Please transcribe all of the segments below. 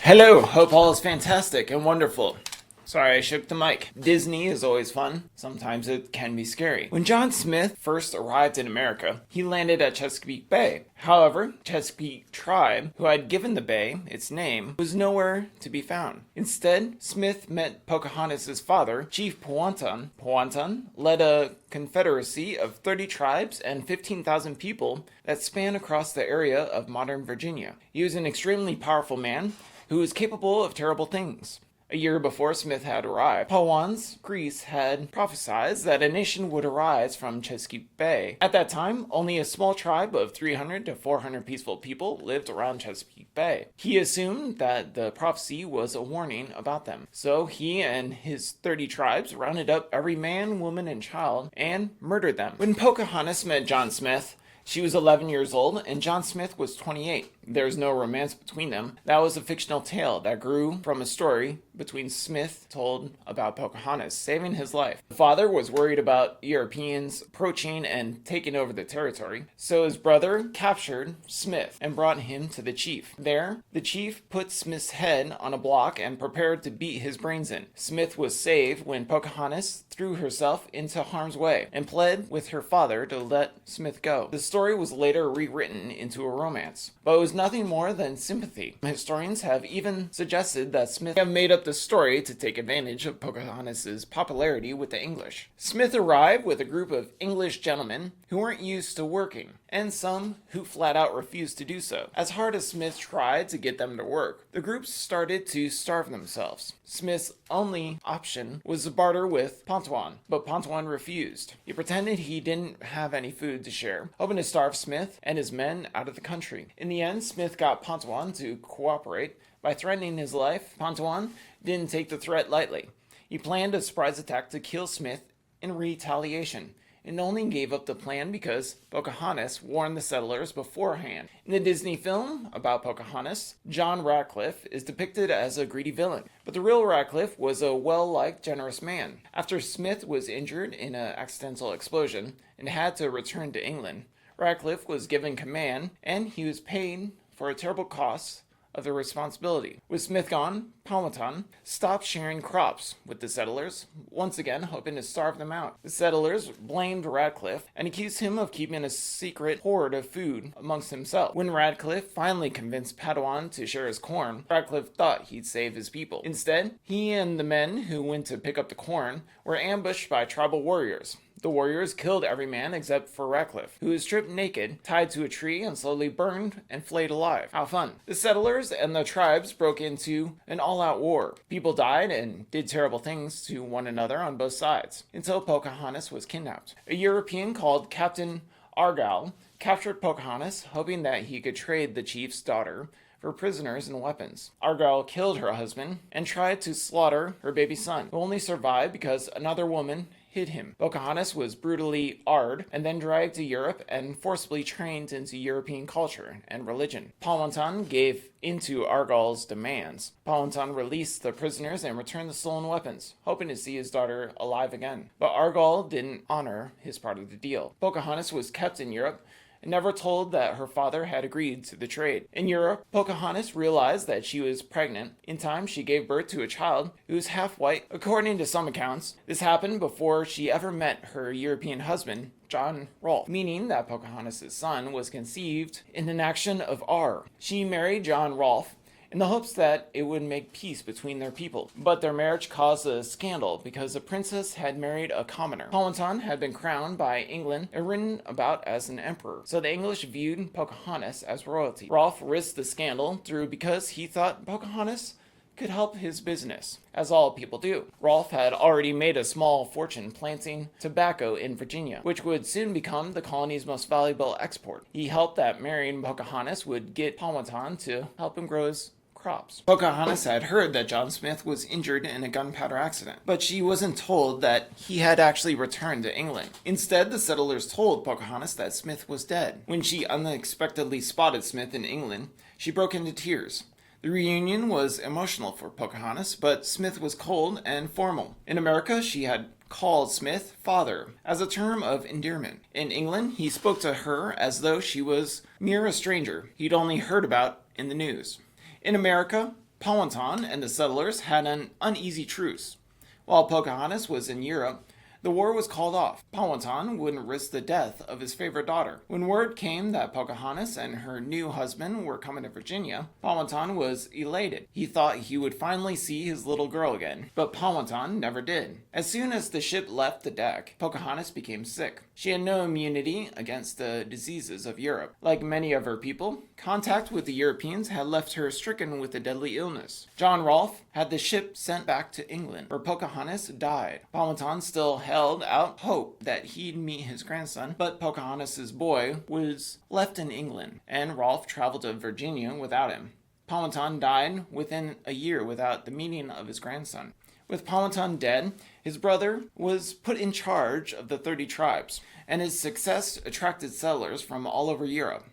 Hello, hope all is fantastic and wonderful. Sorry I shook the mic. Disney is always fun. Sometimes it can be scary. When John Smith first arrived in America, he landed at Chesapeake Bay. However, Chesapeake tribe, who had given the bay its name, was nowhere to be found. Instead, Smith met Pocahontas' father, Chief Powhatan. Powhatan led a confederacy of 30 tribes and 15,000 people that spanned across the area of modern Virginia. He was an extremely powerful man who was capable of terrible things. A year before Smith had arrived, Powhatan's priests had prophesied that a nation would arise from Chesapeake Bay. At that time, only a small tribe of 300 to 400 peaceful people lived around Chesapeake Bay. He assumed that the prophecy was a warning about them. So he and his 30 tribes rounded up every man, woman, and child and murdered them. When Pocahontas met John Smith, she was 11 years old, and John Smith was 28. There's no romance between them. That was a fictional tale that grew from a story between Smith told about Pocahontas saving his life. The father was worried about Europeans approaching and taking over the territory, so his brother captured Smith and brought him to the chief. There, the chief put Smith's head on a block and prepared to beat his brains in. Smith was saved when Pocahontas threw herself into harm's way and pled with her father to let Smith go. The story was later rewritten into a romance, but it was nothing more than sympathy. Historians have even suggested that Smith have made up the story to take advantage of Pocahontas' popularity with the English. Smith arrived with a group of English gentlemen who weren't used to working, and some who flat out refused to do so. As hard as Smith tried to get them to work, the group started to starve themselves. Smith's only option was to barter with Powhatan, but Powhatan refused. He pretended he didn't have any food to share, hoping to starve Smith and his men out of the country. In the end, Smith got Powhatan to cooperate by threatening his life. Powhatan didn't take the threat lightly. He planned a surprise attack to kill Smith in retaliation, and only gave up the plan because Pocahontas warned the settlers beforehand. In the Disney film about Pocahontas, John Radcliffe is depicted as a greedy villain, but the real Radcliffe was a well-liked, generous man. After Smith was injured in an accidental explosion and had to return to England, Radcliffe was given command, and he was paid for a terrible cost of their responsibility. With Smith gone, Powhatan stopped sharing crops with the settlers, once again hoping to starve them out. The settlers blamed Radcliffe and accused him of keeping a secret hoard of food amongst himself. When Radcliffe finally convinced Powhatan to share his corn, Radcliffe thought he'd save his people. Instead, he and the men who went to pick up the corn were ambushed by tribal warriors. The warriors killed every man except for Radcliffe, who was stripped naked, tied to a tree, and slowly burned and flayed alive. How fun. The settlers and the tribes broke into an all-out war. People died and did terrible things to one another on both sides, until Pocahontas was kidnapped. A European called Captain Argyle captured Pocahontas, hoping that he could trade the chief's daughter for prisoners and weapons. Argyle killed her husband and tried to slaughter her baby son, who only survived because another woman hid him. Pocahontas was brutally arred and then dragged to Europe and forcibly trained into European culture and religion. Powhatan gave into Argyle's demands. Powhatan released the prisoners and returned the stolen weapons, hoping to see his daughter alive again. But Argyle didn't honor his part of the deal. Pocahontas was kept in Europe and never told that her father had agreed to the trade. In Europe, Pocahontas realized that she was pregnant. In time, she gave birth to a child who was half white. According to some accounts, this happened before she ever met her European husband, John Rolfe, meaning that Pocahontas' son was conceived in an action of R. She married John Rolfe in the hopes that it would make peace between their people. But their marriage caused a scandal because the princess had married a commoner. Powhatan had been crowned by England and written about as an emperor, so the English viewed Pocahontas as royalty. Rolfe risked the scandal through because he thought Pocahontas could help his business, as all people do. Rolfe had already made a small fortune planting tobacco in Virginia, which would soon become the colony's most valuable export. He hoped that marrying Pocahontas would get Powhatan to help him grow his crops. Pocahontas had heard that John Smith was injured in a gunpowder accident, but she wasn't told that he had actually returned to England. Instead, the settlers told Pocahontas that Smith was dead. When she unexpectedly spotted Smith in England, she broke into tears. The reunion was emotional for Pocahontas, but Smith was cold and formal. In America, she had called Smith father as a term of endearment. In England, he spoke to her as though she was mere a stranger he'd only heard about in the news. In America, Powhatan and the settlers had an uneasy truce. While Pocahontas was in Europe, the war was called off. Powhatan wouldn't risk the death of his favorite daughter. When word came that Pocahontas and her new husband were coming to Virginia, Powhatan was elated. He thought he would finally see his little girl again, but Powhatan never did. As soon as the ship left the deck, Pocahontas became sick. She had no immunity against the diseases of Europe. Like many of her people, contact with the Europeans had left her stricken with a deadly illness. John Rolfe had the ship sent back to England, where Pocahontas died. Powhatan still held out hope that he'd meet his grandson, but Pocahontas' boy was left in England, and Rolfe traveled to Virginia without him. Powhatan died within a year without the meeting of his grandson. With Powhatan dead, his brother was put in charge of the 30 tribes, and his success attracted settlers from all over Europe.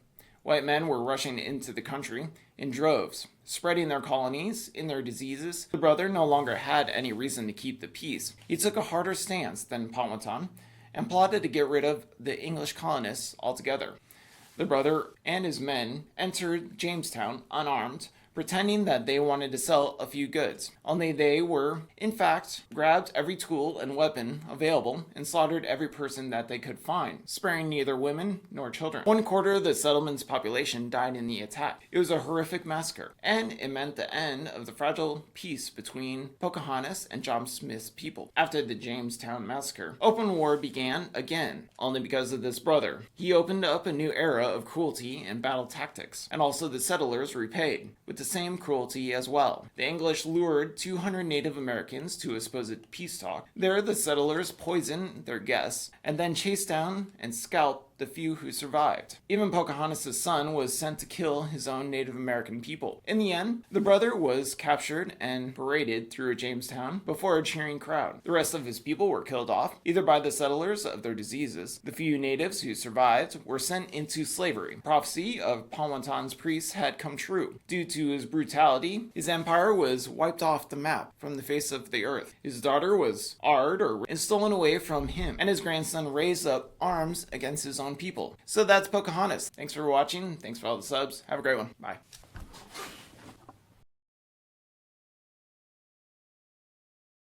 White men were rushing into the country in droves, spreading their colonies in their diseases. The brother no longer had any reason to keep the peace. He took a harder stance than Powhatan and plotted to get rid of the English colonists altogether. The brother and his men entered Jamestown unarmed, pretending that they wanted to sell a few goods. Only they were, in fact, grabbed every tool and weapon available and slaughtered every person that they could find, sparing neither women nor children. 1/4 of the settlement's population died in the attack. It was a horrific massacre, and it meant the end of the fragile peace between Pocahontas and John Smith's people. After the Jamestown massacre, open war began again, only because of this brother. He opened up a new era of cruelty and battle tactics, and also the settlers repaid with the same cruelty as well. The English lured 200 Native Americans to a supposed peace talk. There, the settlers poisoned their guests and then chased down and scalped the few who survived. Even Pocahontas' son was sent to kill his own Native American people. In the end, the brother was captured and paraded through Jamestown before a cheering crowd. The rest of his people were killed off, either by the settlers of their diseases. The few natives who survived were sent into slavery. Prophecy of Powhatan's priests had come true. Due to his brutality, his empire was wiped off the map from the face of the earth. His daughter was stolen away from him, and his grandson raised up arms against his own people. So that's Pocahontas. Thanks for watching. Thanks for all the subs. Have a great one. Bye.